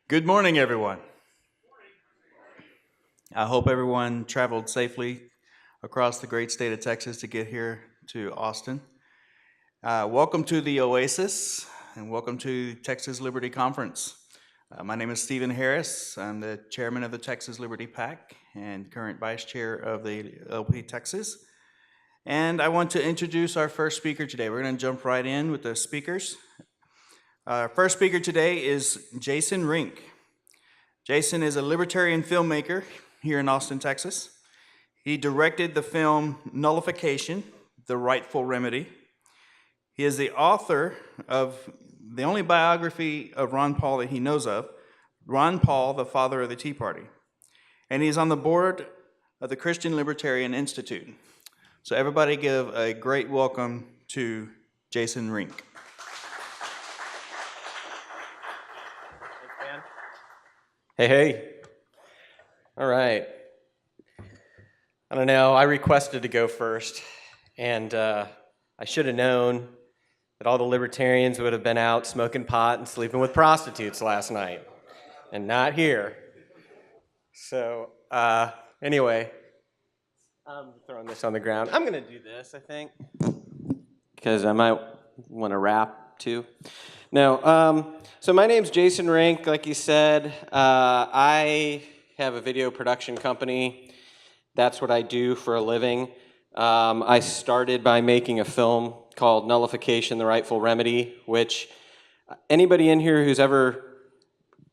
Good morning, everyone. I hope everyone traveled safely across the great state of Texas to get here to Austin. Welcome to the Oasis and welcome to Texas Liberty Conference. My name is Stephen Harris. I'm the chairman of the Texas Liberty PAC and current vice chair of the LP Texas. And I want to introduce our first speaker today. We're going to jump right in with the speakers. Our first speaker today is Jason Rink. Jason is a libertarian filmmaker here in Austin, Texas. He directed the film Nullification, The Rightful Remedy. He is the author of the only biography of Ron Paul that he knows of, Ron Paul, the Father of the Tea Party. And he's on the board of the Christian Libertarian Institute. So everybody give a great welcome to Jason Rink. Hey. All right. I don't know, I requested to go first, and I should have known that all the libertarians would have been out smoking pot and sleeping with prostitutes last night, and not here. So, anyway, I'm throwing this on the ground. I'm going to do this, I think, because I might want to rap, too. No, so my name's Jason Rink, like you said. I have a video production company. That's what I do for a living. I started by making a film called Nullification, The Rightful Remedy, which anybody in here who's ever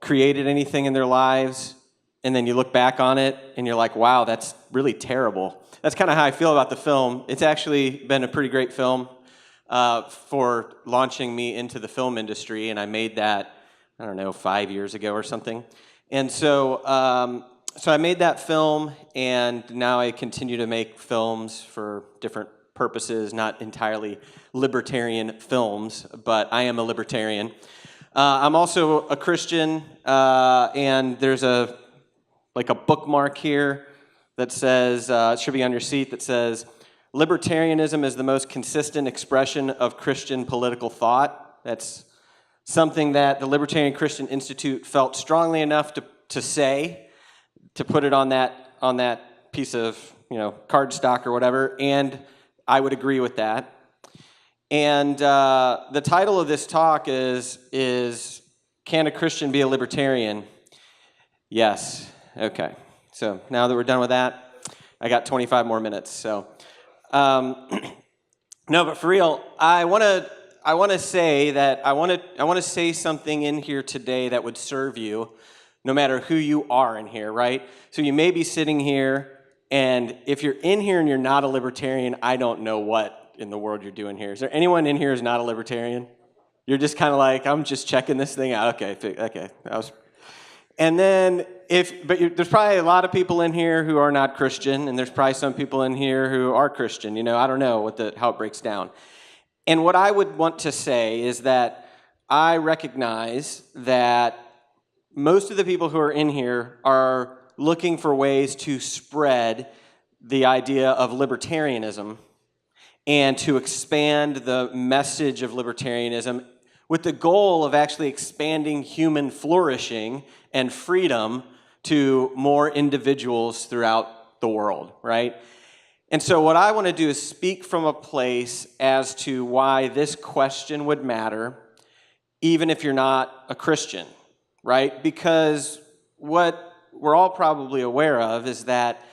created anything in their lives, and then you look back on it, and you're like, wow, that's really terrible. That's kind of how I feel about the film. It's actually been a pretty great film. For launching me into the film industry, and I made that, I don't know, 5 years ago or something. And so I made that film, and now I continue to make films for different purposes, not entirely libertarian films, but I am a libertarian. I'm also a Christian, and there's a bookmark here that says, it should be on your seat, that says, libertarianism is the most consistent expression of Christian political thought. That's something that the Libertarian Christian Institute felt strongly enough to say, to put it on that piece of cardstock or whatever, and I would agree with that. And the title of this talk is Can a Christian be a Libertarian? Yes. Okay. So now that we're done with that, I got 25 more minutes. So. No, but for real, I want to say that I want to say something in here today that would serve you, no matter who you are in here, right? So you may be sitting here, and if you're in here and you're not a libertarian, I don't know what in the world you're doing here. Is there anyone in here who's not a libertarian? You're just kind of like, I'm just checking this thing out. Okay. And then there's probably a lot of people in here who are not Christian, and there's probably some people in here who are Christian. I don't know how it breaks down. And what I would want to say is that I recognize that most of the people who are in here are looking for ways to spread the idea of libertarianism and to expand the message of libertarianism with the goal of actually expanding human flourishing and freedom to more individuals throughout the world, right? And so what I want to do is speak from a place as to why this question would matter, even if you're not a Christian, right? Because what we're all probably aware of is that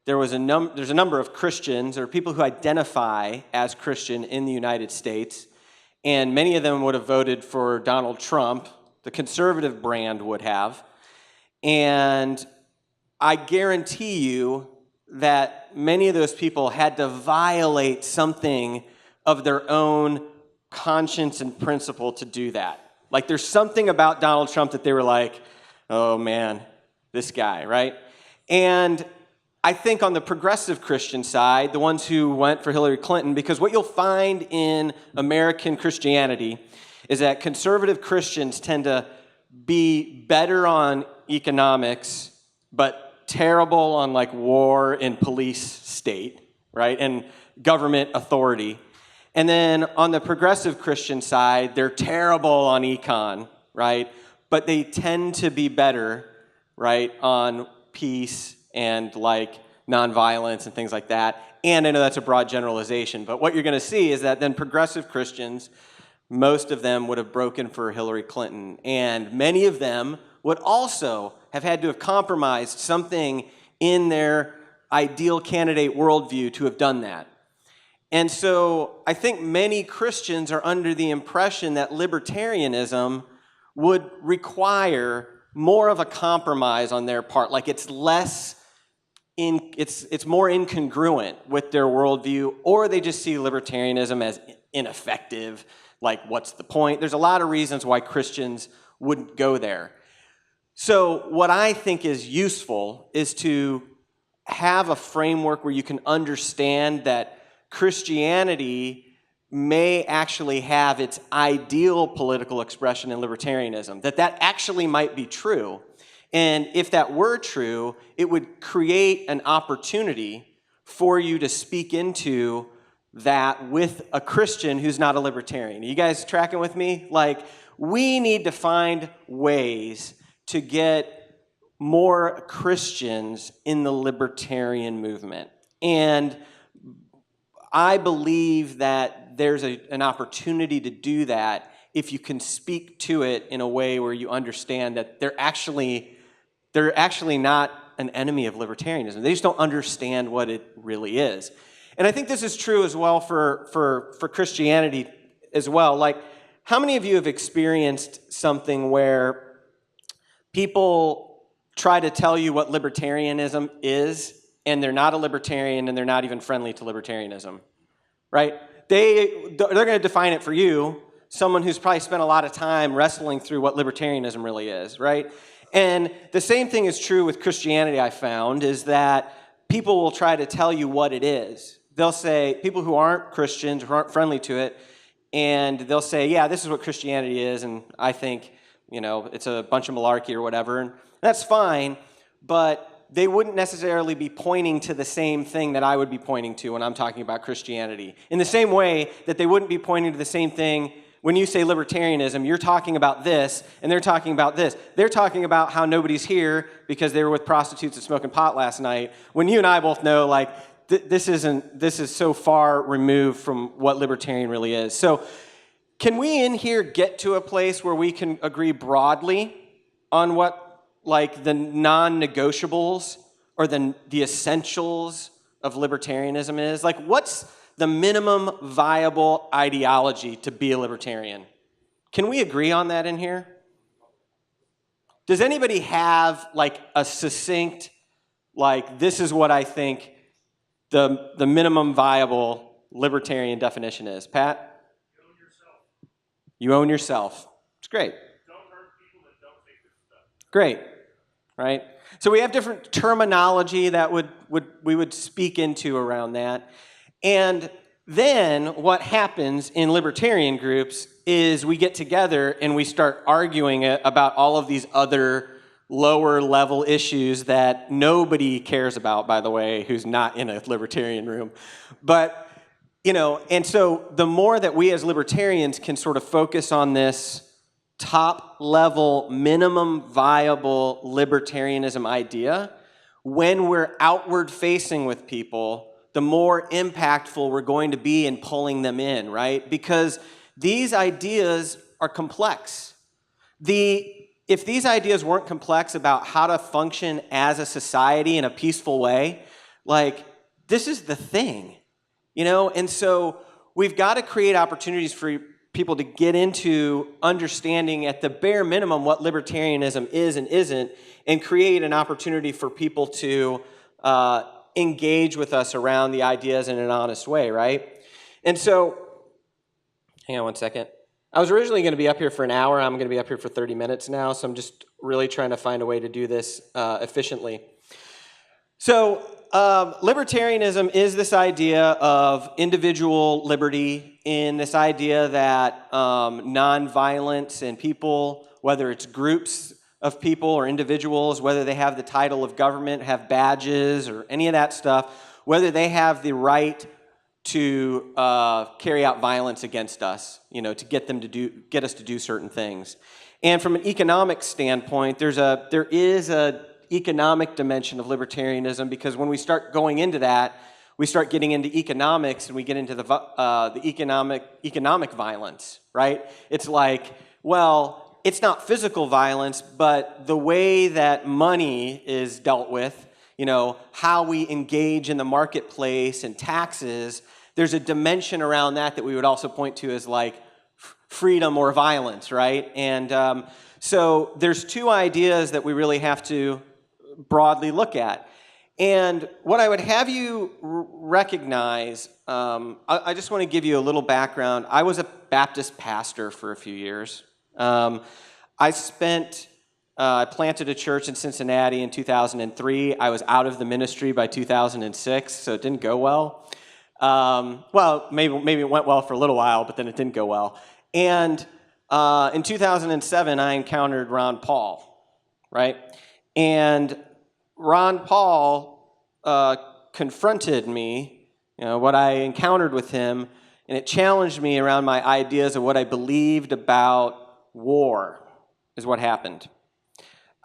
there's a number of Christians or people who identify as Christian in the United States, and many of them would have voted for Donald Trump. The conservative brand would have. And I guarantee you that many of those people had to violate something of their own conscience and principle to do that. Like there's something about Donald Trump that they were like, oh man, this guy, right? And I think on the progressive Christian side, the ones who went for Hillary Clinton, because what you'll find in American Christianity is that conservative Christians tend to be better on economics, but terrible on like war and police state, right? And government authority. And then on the progressive Christian side, they're terrible on econ, right? but they tend to be better, right, on peace and like nonviolence and things like that. And I know that's a broad generalization, but what you're going to see is that then progressive Christians, most of them would have broken for Hillary Clinton, and many of them would also have had to have compromised something in their ideal candidate worldview to have done that. And so I think many Christians are under the impression that libertarianism would require more of a compromise on their part, like it's more incongruent with their worldview, or they just see libertarianism as ineffective, like what's the point? There's a lot of reasons why Christians wouldn't go there. So what I think is useful is to have a framework where you can understand that Christianity may actually have its ideal political expression in libertarianism, that actually might be true. And if that were true, it would create an opportunity for you to speak into that with a Christian who's not a libertarian. Are you guys tracking with me? Like, we need to find ways to get more Christians in the libertarian movement. And I believe that there's an opportunity to do that if you can speak to it in a way where you understand that they're actually not an enemy of libertarianism. They just don't understand what it really is. And I think this is true as well for Christianity as well. Like, how many of you have experienced something where people try to tell you what libertarianism is, and they're not a libertarian, and they're not even friendly to libertarianism, right? They're going to define it for you, someone who's probably spent a lot of time wrestling through what libertarianism really is, right? And the same thing is true with Christianity, I found, is that people will try to tell you what it is. They'll say, people who aren't Christians, who aren't friendly to it, and they'll say, yeah, this is what Christianity is, and I think, it's a bunch of malarkey or whatever, and that's fine, but they wouldn't necessarily be pointing to the same thing that I would be pointing to when I'm talking about Christianity. In the same way that they wouldn't be pointing to the same thing when you say libertarianism, you're talking about this, and they're talking about this. They're talking about how nobody's here because they were with prostitutes and smoking pot last night, when you and I both know, like, this is so far removed from what libertarian really is. So can we in here get to a place where we can agree broadly on what, like, the non-negotiables or the essentials of libertarianism is? Like, what's the minimum viable ideology to be a libertarian? Can we agree on that in here? Does anybody have, like, a succinct, like, this is what I think the minimum viable libertarian definition is? Pat? You own yourself. You own yourself. It's great. Don't hurt people that don't take this stuff. Great, right? So we have different terminology that we would speak into around that. And then what happens in libertarian groups is we get together and we start arguing about all of these other lower level issues that nobody cares about, by the way, who's not in a libertarian room. But, and so the more that we as libertarians can sort of focus on this top level, minimum viable libertarianism idea, when we're outward facing with people, the more impactful we're going to be in pulling them in, right? Because these ideas are complex. If these ideas weren't complex about how to function as a society in a peaceful way, like, this is the thing, And so we've got to create opportunities for people to get into understanding at the bare minimum what libertarianism is and isn't, and create an opportunity for people to engage with us around the ideas in an honest way, right? And so, hang on one second. I was originally going to be up here for an hour. I'm going to be up here for 30 minutes now, so I'm just really trying to find a way to do this efficiently. So libertarianism is this idea of individual liberty, in this idea that nonviolence and people, whether it's groups of people or individuals, whether they have the title of government, have badges, or any of that stuff, whether they have the right to carry out violence against us, to get us to do certain things. And from an economic standpoint, there is a economic dimension of libertarianism, because when we start going into that, we start getting into economics and we get into the economic violence, right? It's like, well, it's not physical violence, but the way that money is dealt with, how we engage in the marketplace and taxes, there's a dimension around that we would also point to as like freedom or violence, right? And so there's two ideas that we really have to broadly look at. And what I would have you recognize, I just want to give you a little background. I was a Baptist pastor for a few years. I planted a church in Cincinnati in 2003. I was out of the ministry by 2006, so it didn't go well. Maybe it went well for a little while, but then it didn't go well. And in 2007, I encountered Ron Paul, right? And Ron Paul confronted me, what I encountered with him, and it challenged me around my ideas of what I believed about war, is what happened.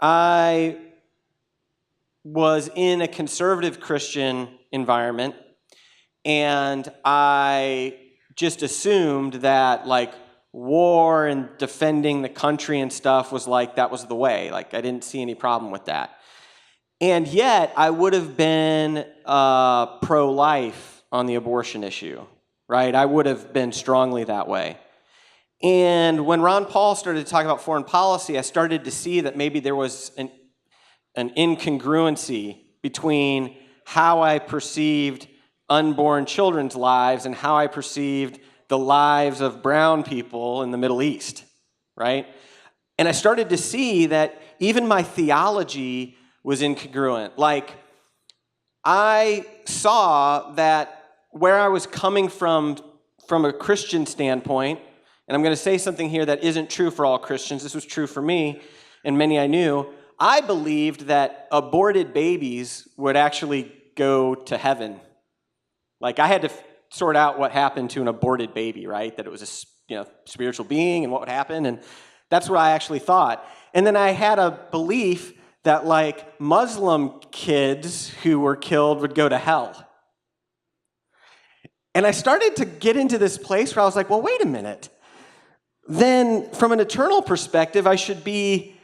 I was in a conservative Christian environment, and I just assumed that, like, war and defending the country and stuff was like, that was the way. Like, I didn't see any problem with that. And yet, I would have been pro-life on the abortion issue, right? I would have been strongly that way. And when Ron Paul started to talk about foreign policy, I started to see that maybe there was an incongruency between how I perceived unborn children's lives and how I perceived the lives of brown people in the Middle East, right? And I started to see that even my theology was incongruent. Like, I saw that where I was coming from a Christian standpoint, and I'm going to say something here that isn't true for all Christians, this was true for me and many I knew, I believed that aborted babies would actually go to heaven. Like, I had to sort out what happened to an aborted baby, right? That it was a spiritual being and what would happen, and that's what I actually thought. And then I had a belief that, like, Muslim kids who were killed would go to hell. And I started to get into this place where I was like, well, wait a minute. Then from an eternal perspective, I should be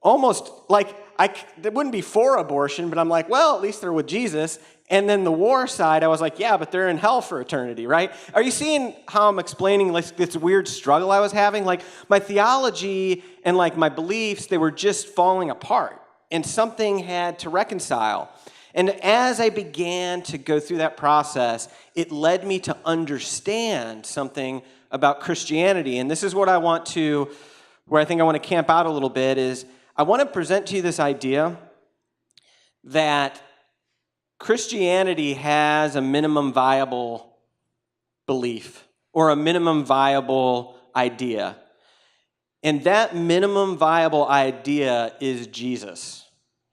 almost like, it wouldn't be for abortion, but I'm like, well, at least they're with Jesus. And then the war side, I was like, yeah, but they're in hell for eternity, right? Are you seeing how I'm explaining like this weird struggle I was having? Like, my theology and like my beliefs, they were just falling apart. And something had to reconcile. And as I began to go through that process, it led me to understand something about Christianity. And this is what I want to, where I think I want to camp out a little bit, is I want to present to you this idea that Christianity has a minimum viable belief or a minimum viable idea. And that minimum viable idea is Jesus.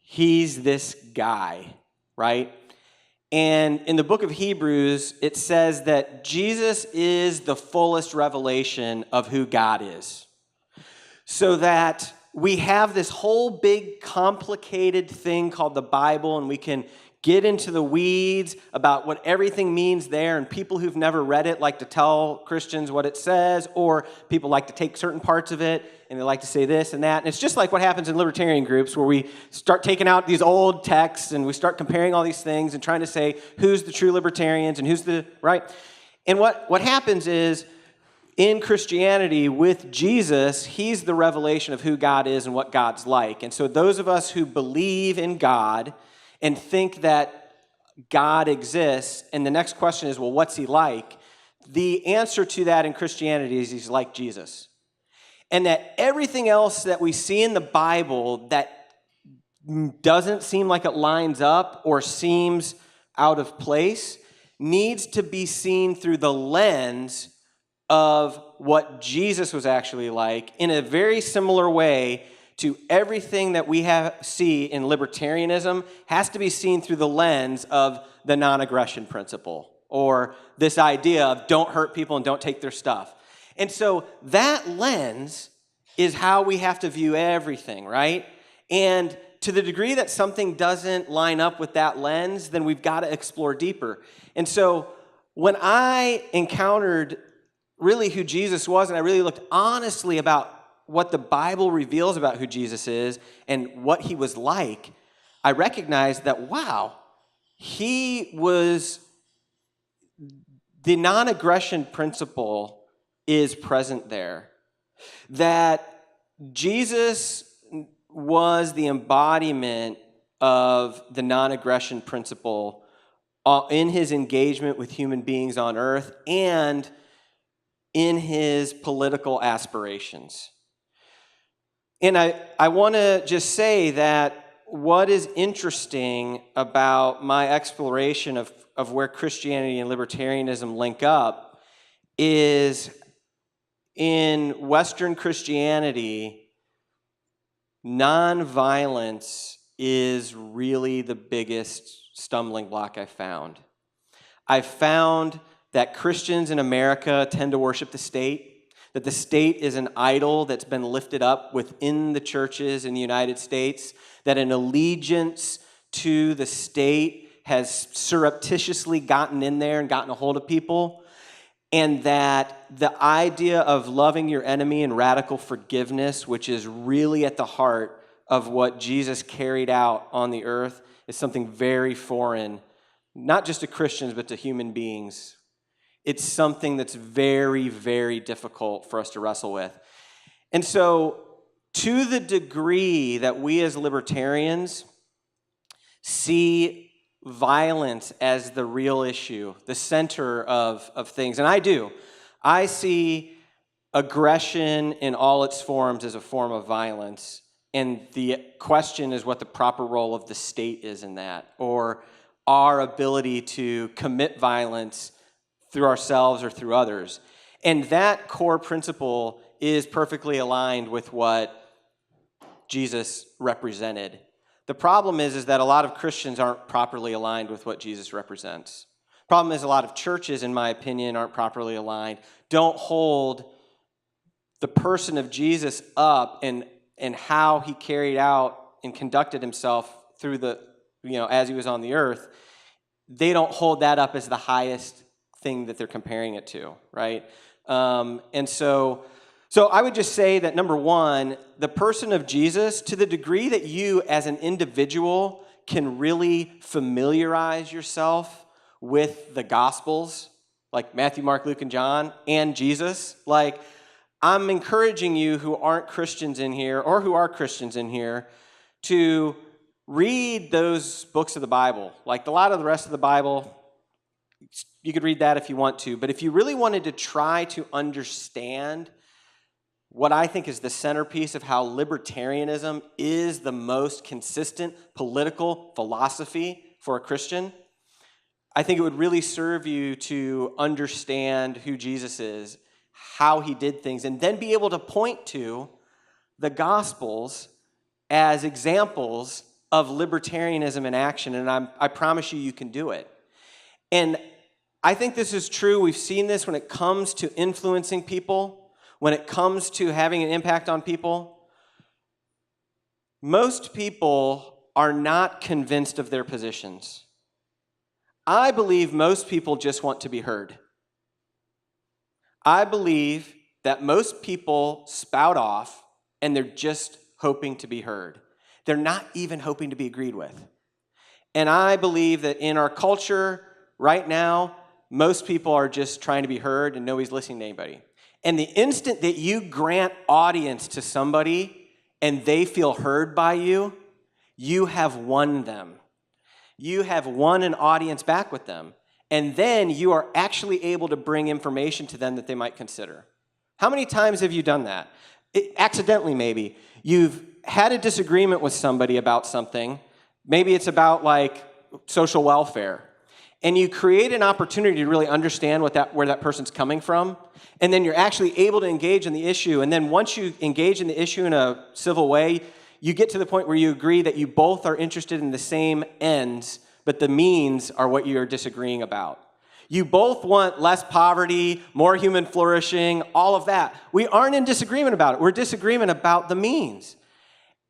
He's this guy, right? And in the book of Hebrews, it says that Jesus is the fullest revelation of who God is. So that we have this whole big complicated thing called the Bible, and we can get into the weeds about what everything means there, and people who've never read it like to tell Christians what it says, or people like to take certain parts of it, and they like to say this and that. And it's just like what happens in libertarian groups, where we start taking out these old texts, and we start comparing all these things and trying to say who's the true libertarians and who's the, right? And what happens is, in Christianity, with Jesus, he's the revelation of who God is and what God's like. And so those of us who believe in God and think that God exists, and the next question is, well, what's he like? The answer to that in Christianity is he's like Jesus. And that everything else that we see in the Bible that doesn't seem like it lines up or seems out of place needs to be seen through the lens of what Jesus was actually like, in a very similar way to everything that we see in libertarianism has to be seen through the lens of the non-aggression principle, or this idea of don't hurt people and don't take their stuff. And so that lens is how we have to view everything, right? And to the degree that something doesn't line up with that lens, then we've got to explore deeper. And so when I encountered really who Jesus was, and I really looked honestly about what the Bible reveals about who Jesus is and what he was like, I recognized that, wow, he was, the non-aggression principle is present there. That Jesus was the embodiment of the non-aggression principle in his engagement with human beings on earth and in his political aspirations. And I want to just say that what is interesting about my exploration of where Christianity and libertarianism link up is in Western Christianity, nonviolence is really the biggest stumbling block I found. I found that Christians in America tend to worship the state, that the state is an idol that's been lifted up within the churches in the United States, that an allegiance to the state has surreptitiously gotten in there and gotten a hold of people, and that the idea of loving your enemy and radical forgiveness, which is really at the heart of what Jesus carried out on the earth, is something very foreign, not just to Christians, but to human beings. It's something that's very, very difficult for us to wrestle with. And so, to the degree that we as libertarians see violence as the real issue, the center of things, and I see aggression in all its forms as a form of violence, and the question is what the proper role of the state is in that, or our ability to commit violence through ourselves or through others. And that core principle is perfectly aligned with what Jesus represented. The problem is that a lot of Christians aren't properly aligned with what Jesus represents. Problem is a lot of churches, in my opinion, aren't properly aligned, don't hold the person of Jesus up and how he carried out and conducted himself through the, as he was on the earth. They don't hold that up as the highest thing that they're comparing it to, right? And so I would just say that, number one, the person of Jesus, to the degree that you as an individual can really familiarize yourself with the Gospels, like Matthew, Mark, Luke, and John, and Jesus, like, I'm encouraging you who aren't Christians in here, or who are Christians in here, to read those books of the Bible. Like a lot of the rest of the Bible, you could read that if you want to, but if you really wanted to try to understand what I think is the centerpiece of how libertarianism is the most consistent political philosophy for a Christian, I think it would really serve you to understand who Jesus is, how he did things, and then be able to point to the Gospels as examples of libertarianism in action, and I promise you can do it. And I think this is true. We've seen this when it comes to influencing people, when it comes to having an impact on people. Most people are not convinced of their positions. I believe most people just want to be heard. I believe that most people spout off and they're just hoping to be heard. They're not even hoping to be agreed with. And I believe that in our culture right now, most people are just trying to be heard and nobody's listening to anybody. And the instant that you grant audience to somebody and they feel heard by you, you have won them. You have won an audience back with them. And then you are actually able to bring information to them that they might consider. How many times have you done that? Accidentally, maybe. You've had a disagreement with somebody about something. Maybe it's about like social welfare. And you create an opportunity to really understand where that person's coming from, and then you're actually able to engage in the issue. And then once you engage in the issue in a civil way, you get to the point where you agree that you both are interested in the same ends, but the means are what you're disagreeing about. You both want less poverty, more human flourishing, all of that. We aren't in disagreement about it. We're disagreement about the means.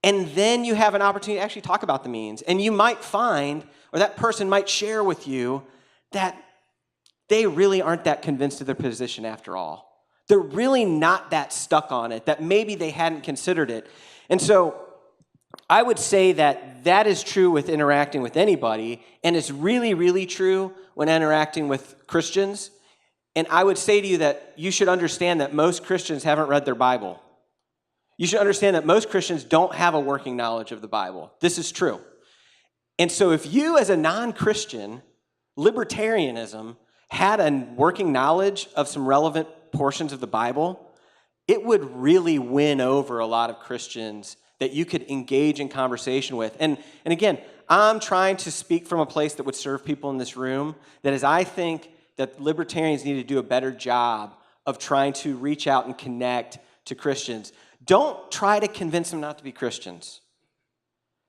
And then you have an opportunity to actually talk about the means. And you might find, or that person might share with you, that they really aren't that convinced of their position after all. They're really not that stuck on it, that maybe they hadn't considered it. And so I would say that that is true with interacting with anybody, and it's really, really true when interacting with Christians. And I would say to you that you should understand that most Christians haven't read their Bible. You should understand that most Christians don't have a working knowledge of the Bible. This is true. And so if you, as a non-Christian, libertarianism, had a working knowledge of some relevant portions of the Bible, it would really win over a lot of Christians that you could engage in conversation with. And again, I'm trying to speak from a place that would serve people in this room, that is, I think that libertarians need to do a better job of trying to reach out and connect to Christians. Don't try to convince them not to be Christians.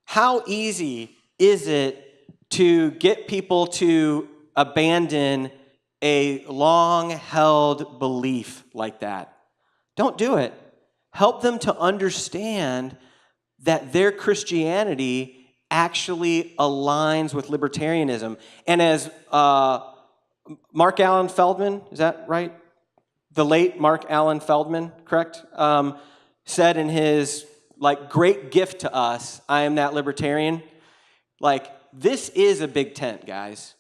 How easy is it to get people to abandon a long-held belief like that? Don't do it. Help them to understand that their Christianity actually aligns with libertarianism. And as Mark Allen Feldman, is that right? The late Mark Allen Feldman, correct? Said in his great gift to us, I am that libertarian. This is a big tent, guys.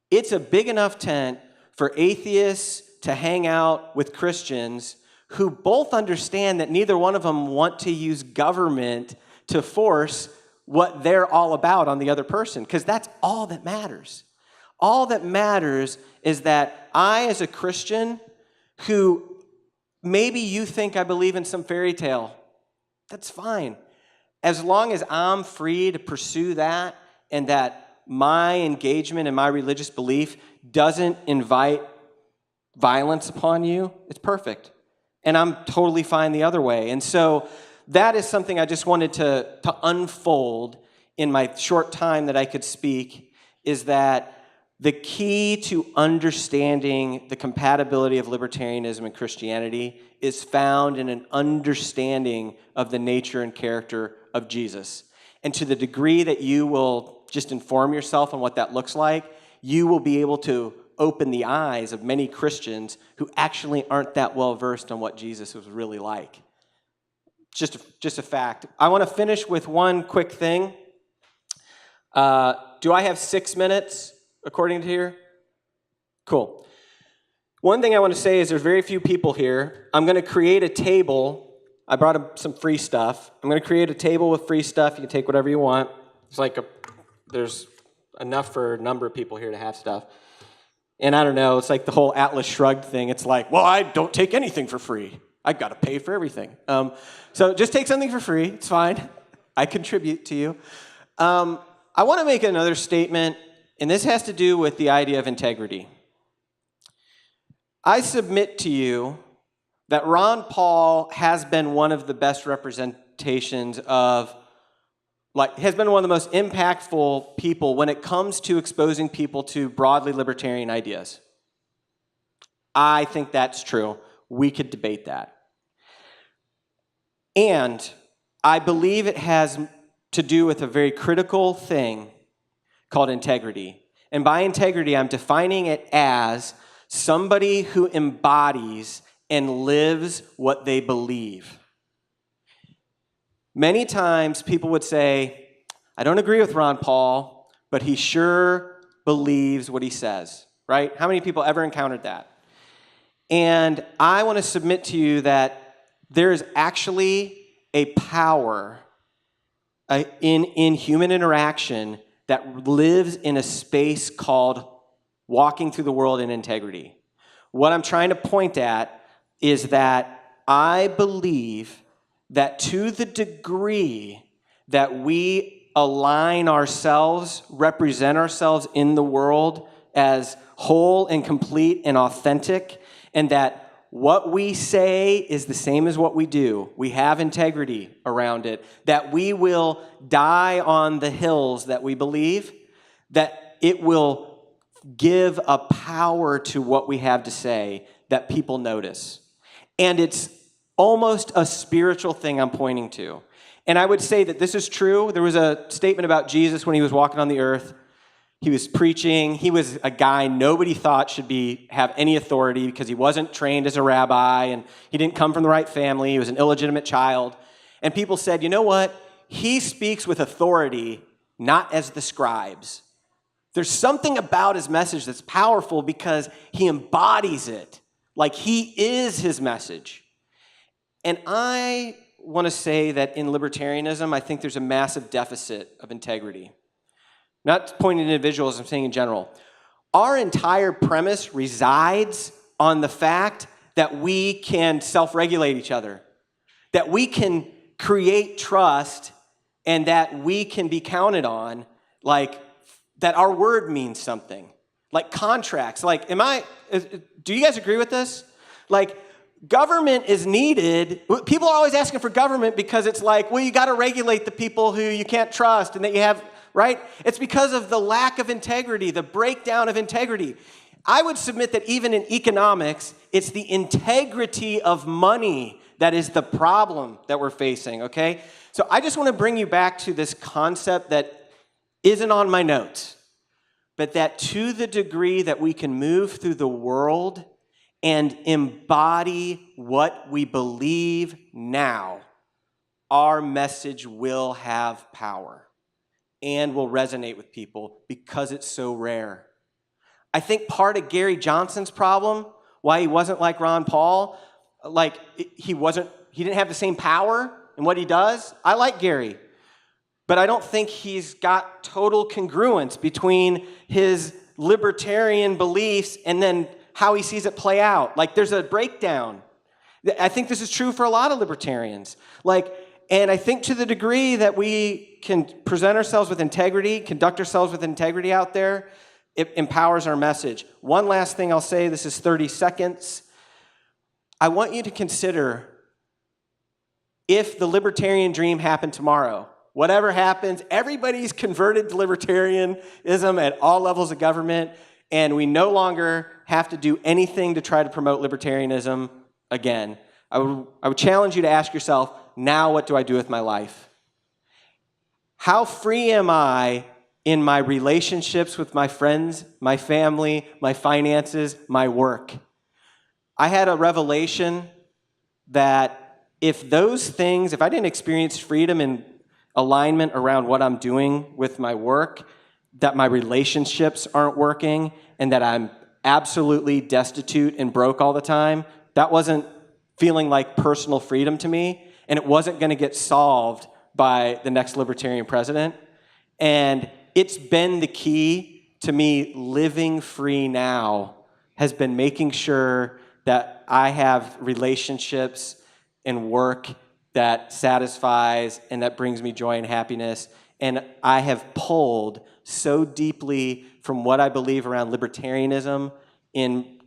It's a big enough tent for atheists to hang out with Christians who both understand that neither one of them want to use government to force what they're all about on the other person, because that's all that matters. All that matters is that I, as a Christian, who maybe you think I believe in some fairy tale, that's fine. As long as I'm free to pursue that and that my engagement and my religious belief doesn't invite violence upon you, it's perfect. And I'm totally fine the other way. And so that is something I just wanted to unfold in my short time that I could speak, is that the key to understanding the compatibility of libertarianism and Christianity is found in an understanding of the nature and character of Jesus. And to the degree that you will just inform yourself on what that looks like, you will be able to open the eyes of many Christians who actually aren't that well versed on what Jesus was really like. Just a fact. I want to finish with one quick thing. Do I have 6 minutes, according to here? Cool. One thing I want to say is there's very few people here. I'm going to create a table. I brought up some free stuff. I'm going to create a table with free stuff. You can take whatever you want. There's enough for a number of people here to have stuff. And I don't know, it's like the whole Atlas Shrugged thing. It's like, well, I don't take anything for free. I got to pay for everything. So just take something for free. It's fine. I contribute to you. I want to make another statement, and this has to do with the idea of integrity. I submit to you that Ron Paul has been one of the best representations of, has been one of the most impactful people when it comes to exposing people to broadly libertarian ideas. I think that's true. We could debate that. And I believe it has to do with a very critical thing called integrity. And by integrity, I'm defining it as somebody who embodies and lives what they believe. Many times people would say, I don't agree with Ron Paul, but he sure believes what he says, right? How many people ever encountered that? And I want to submit to you that there is actually a power in human interaction that lives in a space called walking through the world in integrity. What I'm trying to point at is that I believe that to the degree that we align ourselves, represent ourselves in the world as whole and complete and authentic, and that what we say is the same as what we do, we have integrity around it, that we will die on the hills that we believe, that it will give a power to what we have to say that people notice. And it's almost a spiritual thing I'm pointing to. And I would say that this is true. There was a statement about Jesus when he was walking on the earth. He was preaching. He was a guy nobody thought should have any authority because he wasn't trained as a rabbi and he didn't come from the right family. He was an illegitimate child. And people said, you know what? He speaks with authority, not as the scribes. There's something about his message that's powerful because he embodies it, like he is his message. And I want to say that in libertarianism, I think there's a massive deficit of integrity. Not pointing to individuals, I'm saying in general. Our entire premise resides on the fact that we can self-regulate each other, that we can create trust, and that we can be counted on, like that our word means something, like contracts. Like, do you guys agree with this? Like, government is needed. People are always asking for government because it's like, well, you got to regulate the people who you can't trust and that you have, right? It's because of the lack of integrity, the breakdown of integrity. I would submit that even in economics, it's the integrity of money that is the problem that we're facing, okay? So I just want to bring you back to this concept that isn't on my notes, but that to the degree that we can move through the world and embody what we believe now, our message will have power and will resonate with people because it's so rare. I think part of Gary Johnson's problem, why he wasn't like Ron Paul, like he didn't have the same power in what he does. I like Gary, but I don't think he's got total congruence between his libertarian beliefs and then how he sees it play out. Like there's a breakdown. I think this is true for a lot of libertarians. And I think to the degree that we can present ourselves with integrity, conduct ourselves with integrity out there, it empowers our message. One last thing I'll say, this is 30 seconds. I want you to consider if the libertarian dream happened tomorrow. Whatever happens, everybody's converted to libertarianism at all levels of government, and we no longer have to do anything to try to promote libertarianism again. I would challenge you to ask yourself, now what do I do with my life? How free am I in my relationships with my friends, my family, my finances, my work? I had a revelation that if I didn't experience freedom and alignment around what I'm doing with my work, that my relationships aren't working, and that I'm absolutely destitute and broke all the time, that wasn't feeling like personal freedom to me, and it wasn't going to get solved by the next libertarian president. And it's been the key to me living free now, has been making sure that I have relationships and work that satisfies and that brings me joy and happiness. And I have pulled so deeply from what I believe around libertarianism in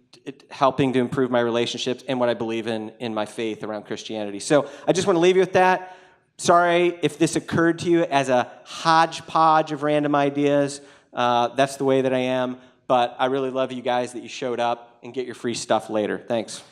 helping to improve my relationships and what I believe in my faith around Christianity. So I just want to leave you with that. Sorry if this occurred to you as a hodgepodge of random ideas. That's the way that I am. But I really love you guys that you showed up, and get your free stuff later. Thanks.